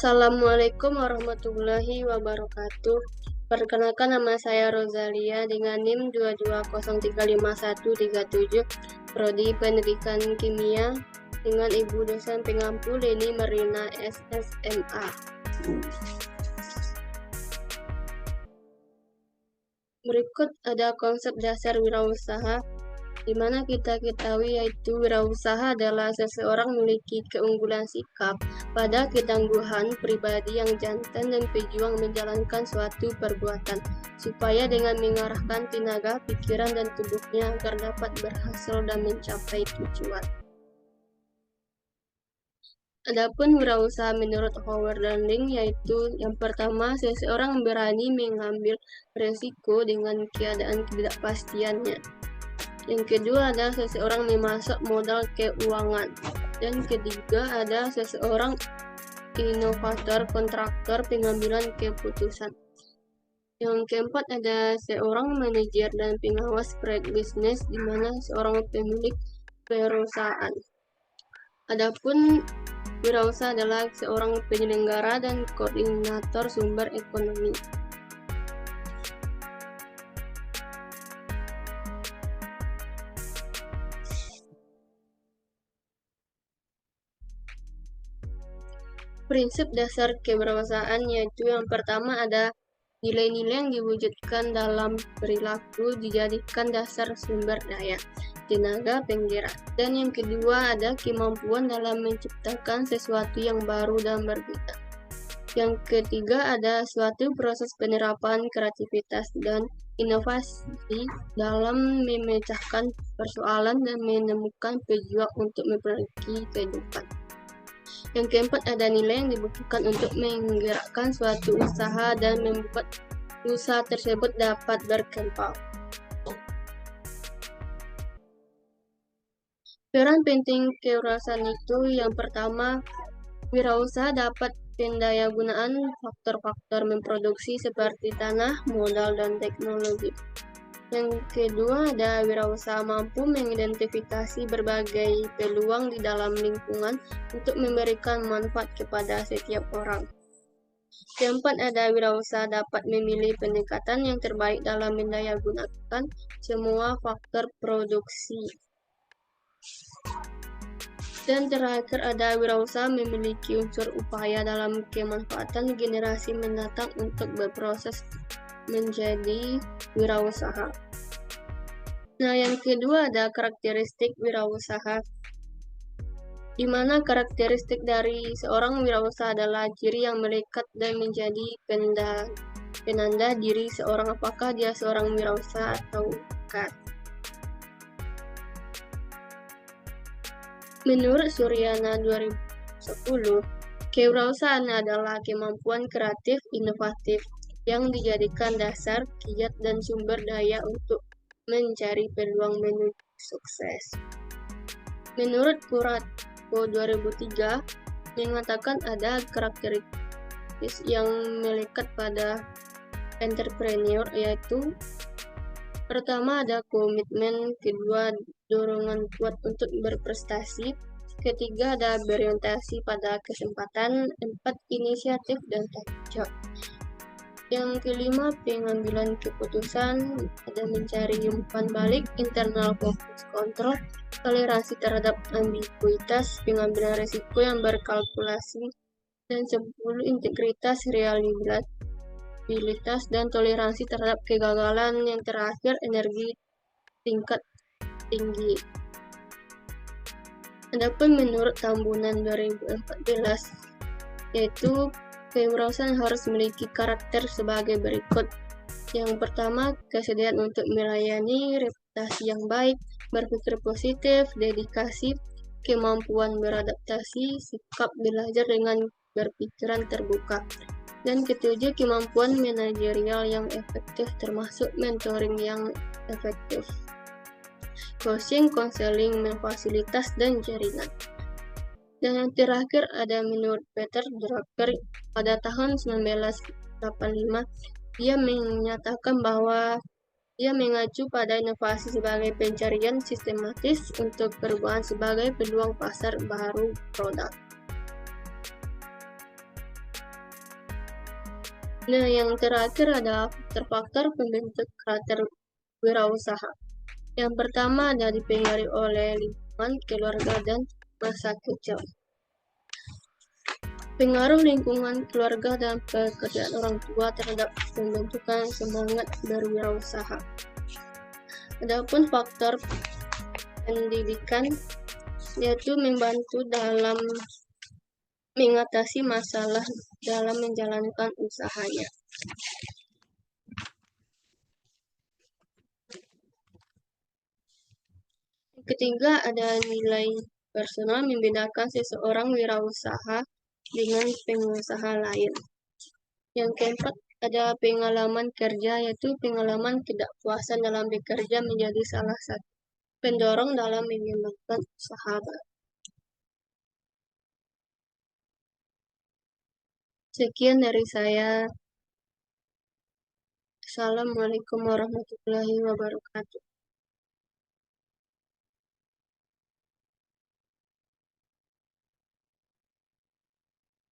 Assalamualaikum warahmatullahi wabarakatuh. Perkenalkan, nama saya Rosalia dengan NIM 220351137, Prodi Pendidikan Kimia, dengan Ibu dosen pengampu Leni Marina SSMA. Berikut ada konsep dasar wirausaha, di mana kita ketahui yaitu wirausaha adalah seseorang memiliki keunggulan sikap pada ketangguhan pribadi yang jantan dan pejuang menjalankan suatu perbuatan, supaya dengan mengarahkan tenaga, pikiran, dan tubuhnya agar dapat berhasil dan mencapai tujuan. Adapun wirausaha menurut Howard dan Ling yaitu yang pertama, seseorang berani mengambil resiko dengan keadaan ketidakpastiannya. Yang kedua ada seseorang memasok modal keuangan. Dan ketiga ada seseorang inovator, kontraktor, pengambilan keputusan. Yang keempat ada seorang manajer dan pengawas proyek bisnis, di mana seorang pemilik perusahaan. Adapun wirausaha adalah seorang penyelenggara dan koordinator sumber ekonomi. Prinsip dasar kewirausahaan yaitu yang pertama ada nilai-nilai yang diwujudkan dalam perilaku dijadikan dasar sumber daya, tenaga, penggerak. Dan yang kedua ada kemampuan dalam menciptakan sesuatu yang baru dan berbeda. Yang ketiga ada suatu proses penerapan kreativitas dan inovasi dalam memecahkan persoalan dan menemukan pejuang untuk memperbaiki kehidupan. Yang keempat ada nilai yang dibutuhkan untuk menggerakkan suatu usaha dan membuat usaha tersebut dapat berkembang. Peran penting kewirausahaan itu yang pertama, wirausaha dapat pendayagunaan faktor-faktor memproduksi seperti tanah, modal, dan teknologi. Yang kedua ada wirausaha mampu mengidentifikasi berbagai peluang di dalam lingkungan untuk memberikan manfaat kepada setiap orang. Keempat ada wirausaha dapat memilih pendekatan yang terbaik dalam mendayagunakan semua faktor produksi. Dan terakhir ada wirausaha memiliki unsur upaya dalam kemanfaatan generasi mendatang untuk berproses menjadi wirausaha. Nah, yang kedua ada karakteristik wirausaha, di mana karakteristik dari seorang wirausaha adalah ciri yang melekat dan menjadi penanda diri seorang apakah dia seorang wirausaha atau bukan. Menurut Suryana 2010, kewirausahaan adalah kemampuan kreatif inovatif yang dijadikan dasar, kiat, dan sumber daya untuk mencari peluang menuju sukses. Menurut Kuratko 2003, mengatakan ada karakteristik yang melekat pada entrepreneur yaitu pertama ada komitmen, kedua dorongan kuat untuk berprestasi, ketiga ada berorientasi pada kesempatan, empat inisiatif dan tanggung jawab. Yang kelima pengambilan keputusan, ada mencari umpan balik, internal fokus kontrol, toleransi terhadap ambiguitas, pengambilan risiko yang berkalkulasi, dan 10 integritas, reliabilitas, dan toleransi terhadap kegagalan. Yang terakhir energi tingkat tinggi. Adapun menurut Tambunan 2014 yaitu kewirausahaan harus memiliki karakter sebagai berikut. Yang pertama, kesediaan untuk melayani, reputasi yang baik, berpikir positif, dedikasi, kemampuan beradaptasi, sikap belajar dengan berpikiran terbuka. Dan ketujuh, kemampuan manajerial yang efektif termasuk mentoring yang efektif, coaching, konseling, memfasilitas, dan jaringan. Dan yang terakhir ada menurut Peter Drucker pada tahun 1985, dia menyatakan bahwa dia mengacu pada inovasi sebagai pencarian sistematis untuk perubahan sebagai peluang pasar baru produk. Nah, yang terakhir ada faktor-faktor pembentuk karakter wirausaha. Yang pertama ada dipengaruhi oleh lingkungan, keluarga, dan masa kecil. Pengaruh lingkungan, keluarga, dan pekerjaan orang tua terhadap pembentukan semangat berwirausaha. Adapun faktor pendidikan yaitu membantu dalam mengatasi masalah dalam menjalankan usahanya. Ketiga, ada nilai personal membedakan seseorang wirausaha dengan pengusaha lain. Yang keempat, ada pengalaman kerja, yaitu pengalaman ketidakpuasan dalam bekerja menjadi salah satu pendorong dalam mengembangkan usaha. Sekian dari saya. Assalamualaikum warahmatullahi wabarakatuh.